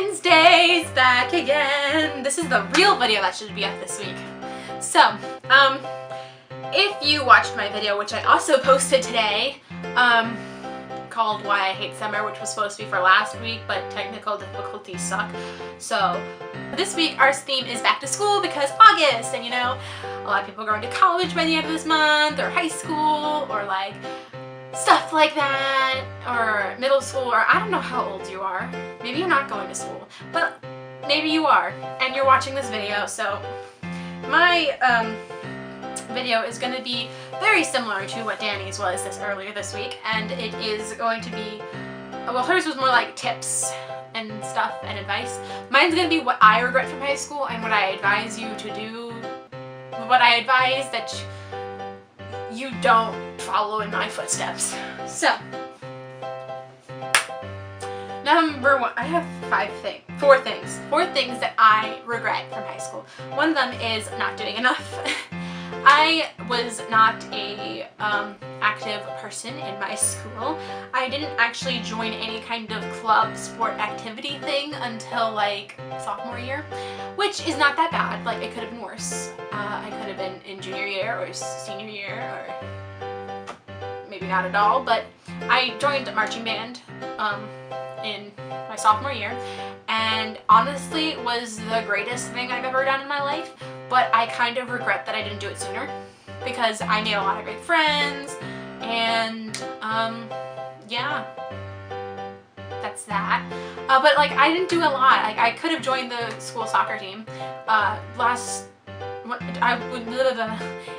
Wednesday's back again. This is the real video that should be up this week. So, if you watched my video, which I also posted today, called Why I Hate Summer, which was supposed to be for last week, but technical difficulties suck. So, this week our theme is back to school because August, and you know, a lot of people are going to college by the end of this month, or high school, or like stuff like that, or middle school, or I don't know how old you are. Maybe you're not going to school, but maybe you are, and you're watching this video. So my video is going to be very similar to what Danny's was earlier this week, and it is going to be, well, hers was more like tips and stuff and advice. Mine's going to be what I regret from high school and what I advise you to do, what I advise that you don't follow in my footsteps. So, number one, I have four things that I regret from high school. One of them is not doing enough. I was not a active person in my school. I didn't actually join any kind of club sport activity thing until like sophomore year, which is not that bad. Like, it could have been worse. I could have been in junior year or senior year, or maybe not at all, but I joined a marching band in my sophomore year, and honestly it was the greatest thing I've ever done in my life, but I kind of regret that I didn't do it sooner, because I made a lot of great friends, and yeah, that's that. But like, I didn't do a lot. Like, I could have joined the school soccer team.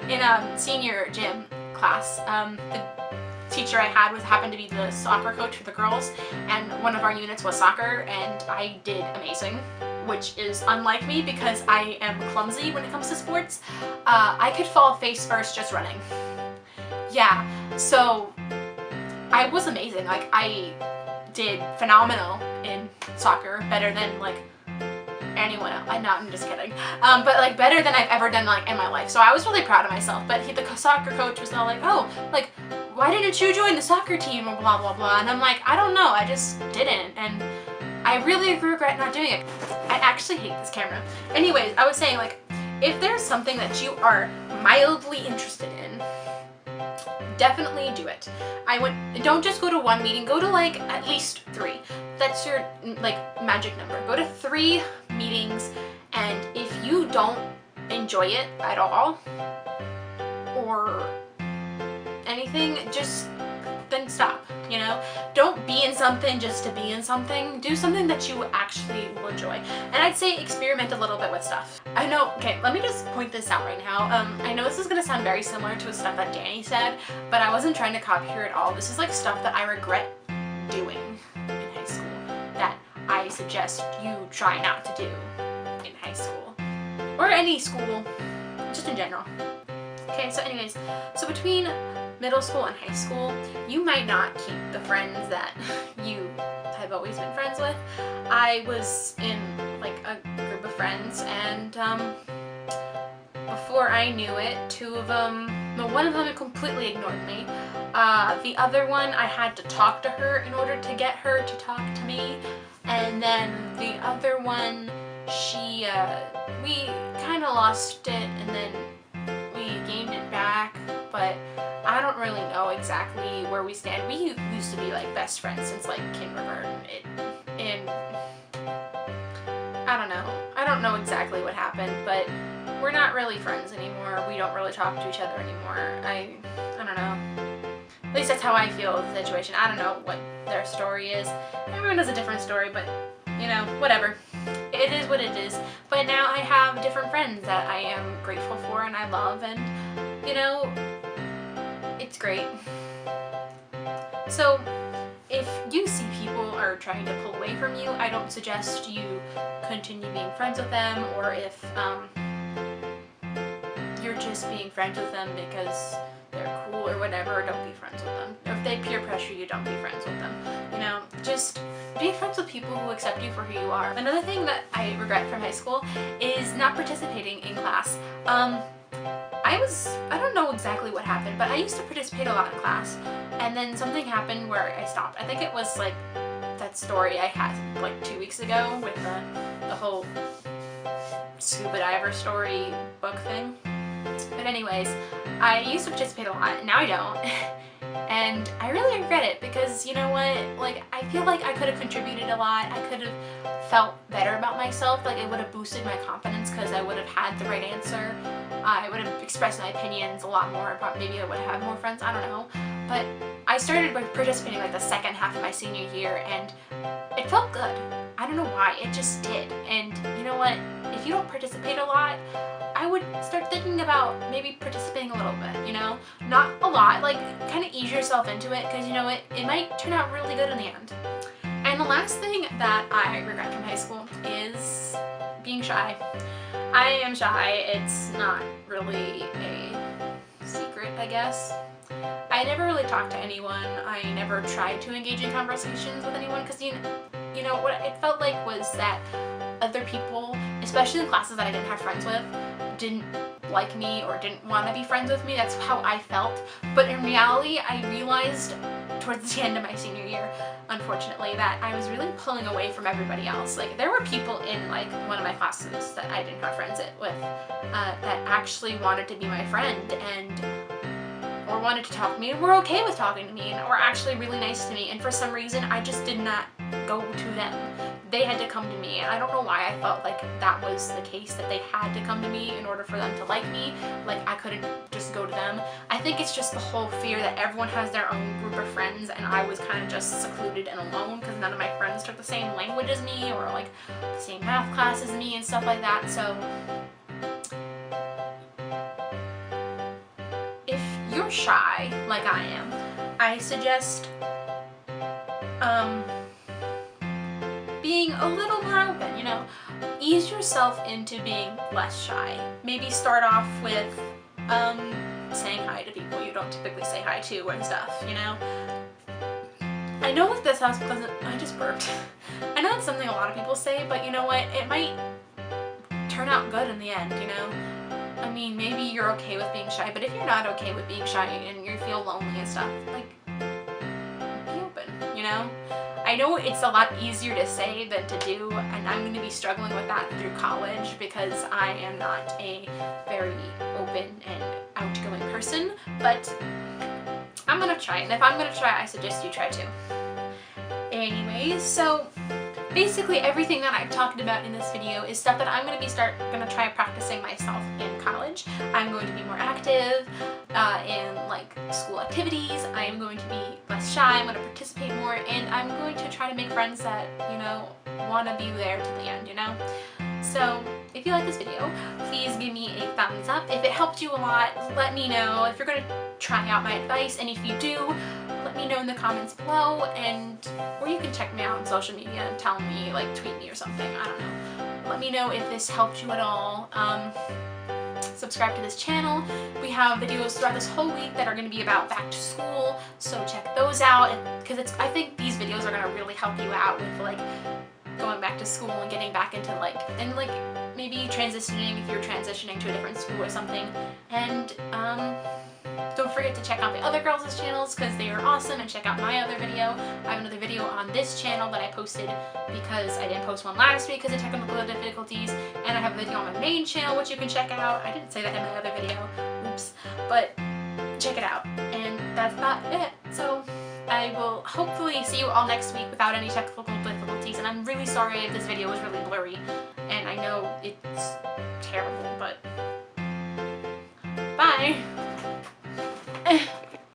In a senior gym class, the teacher I had happened to be the soccer coach for the girls, and one of our units was soccer, and I did amazing, which is unlike me because I am clumsy when it comes to sports. I could fall face first just running. Yeah, so I was amazing. Like, I did phenomenal in soccer, better than like anyone else. I'm just kidding. But like better than I've ever done like in my life. So I was really proud of myself. But the soccer coach was all like, "Oh, like, why didn't you join the soccer team?" or blah blah blah. And I'm like, I don't know. I just didn't. And I really regret not doing it. I actually hate this camera. Anyways, I was saying, like, if there's something that you are mildly interested in, definitely do it. Don't just go to one meeting, go to like at least 3. That's your like magic number. Go to 3 meetings, and if you don't enjoy it at all or anything, then stop, you know? Don't be in something just to be in something. Do something that you actually will enjoy. And I'd say experiment a little bit with stuff. I know, okay, let me just point this out right now. I know this is gonna sound very similar to stuff that Danny said, but I wasn't trying to copy her at all. This is like stuff that I regret doing in high school that I suggest you try not to do in high school. Or any school, just in general. Okay, so anyways, so between middle school and high school, you might not keep the friends that you have always been friends with. I was in like a group of friends, and before I knew it, one of them completely ignored me. The other one, I had to talk to her in order to get her to talk to me, and then the other one, we kind of lost it, and then we gained it back, but I don't really know exactly where we stand. We used to be like best friends since like kindergarten, and I don't know exactly what happened, but we're not really friends anymore. We don't really talk to each other anymore. I don't know. At least that's how I feel with the situation. I don't know what their story is. Everyone has a different story, but you know, whatever. It is what it is. But now I have different friends that I am grateful for and I love, and you know, it's great. So if you see people are trying to pull away from you, I don't suggest you continue being friends with them, or if you're just being friends with them because they're cool or whatever, don't be friends with them. If they peer pressure you, don't be friends with them. You know, just be friends with people who accept you for who you are. Another thing that I regret from high school is not participating in class. I don't know exactly what happened, but I used to participate a lot in class, and then something happened where I stopped. I think it was like that story I had like 2 weeks ago with the whole scuba diver story book thing. But anyways, I used to participate a lot, now I don't. And I really regret it because, you know what, like, I feel like I could have contributed a lot. I could have felt better about myself. Like, it would have boosted my confidence because I would have had the right answer. I would have expressed my opinions a lot more. Maybe I would have more friends, I don't know. But I started participating like the second half of my senior year, and it felt good. I don't know why, it just did. And you know what, if you don't participate a lot, I would start thinking about maybe participating a little bit, you know? Not a lot, like kind of ease yourself into it, because you know what, it might turn out really good in the end. And the last thing that I regret from high school is being shy. I am shy. It's not really a secret, I guess. I never really talked to anyone. I never tried to engage in conversations with anyone because, you know, what it felt like was that other people, especially in classes that I didn't have friends with, didn't like me or didn't want to be friends with me. That's how I felt. But in reality, I realized towards the end of my senior year, unfortunately, that I was really pulling away from everybody else. Like, there were people in like one of my classes that I didn't have friends with that actually wanted to be my friend or wanted to talk to me and were okay with talking to me and were actually really nice to me, and for some reason I just did not go to them. They had to come to me, and I don't know why I felt like that was the case, that they had to come to me in order for them to like me. Like, I couldn't just go to them. I think it's just the whole fear that everyone has their own group of friends, and I was kind of just secluded and alone because none of my friends took the same language as me or like the same math class as me and stuff like that. So if you're shy like I am, I suggest being a little more open, you know. Ease yourself into being less shy. Maybe start off with saying hi to people you don't typically say hi to and stuff, you know. I know that this sounds pleasant. I just burped. I know it's something a lot of people say, but you know what? It might turn out good in the end, you know. I mean, maybe you're okay with being shy, but if you're not okay with being shy and you feel lonely and stuff, like, be open, you know? I know it's a lot easier to say than to do, and I'm going to be struggling with that through college because I am not a very open and outgoing person, but I'm going to try, and if I'm going to try, I suggest you try too. Anyways, so basically everything that I've talked about in this video is stuff that I'm going to try practicing myself in college. I'm going to be more active in like school activities. I am going to be less shy. I'm going to participate more, and I'm going to try to make friends that, you know, want to be there to the end, you know? So if you like this video, please give me a thumbs up. If it helped you a lot, let me know. If you're going to try out my advice, and if you do, let me know in the comments below, or you can check me out on social media and tell me, like, tweet me or something, I don't know. Let me know if this helped you at all. Subscribe to this channel. We have videos throughout this whole week that are going to be about back to school, so check those out, because I think these videos are going to really help you out with, like, going back to school and getting back into, like, and, like, maybe transitioning if you're transitioning to a different school or something. And don't forget to check out the other girls' channels because they are awesome, and check out my other video. I have another video on this channel that I posted because I didn't post one last week because of technical difficulties, and I have a video on my main channel which you can check out. I didn't say that in my other video, oops, but check it out. And that's about it. So I will hopefully see you all next week without any technical difficulties, and I'm really sorry if this video was really blurry, and I know it's terrible, but bye!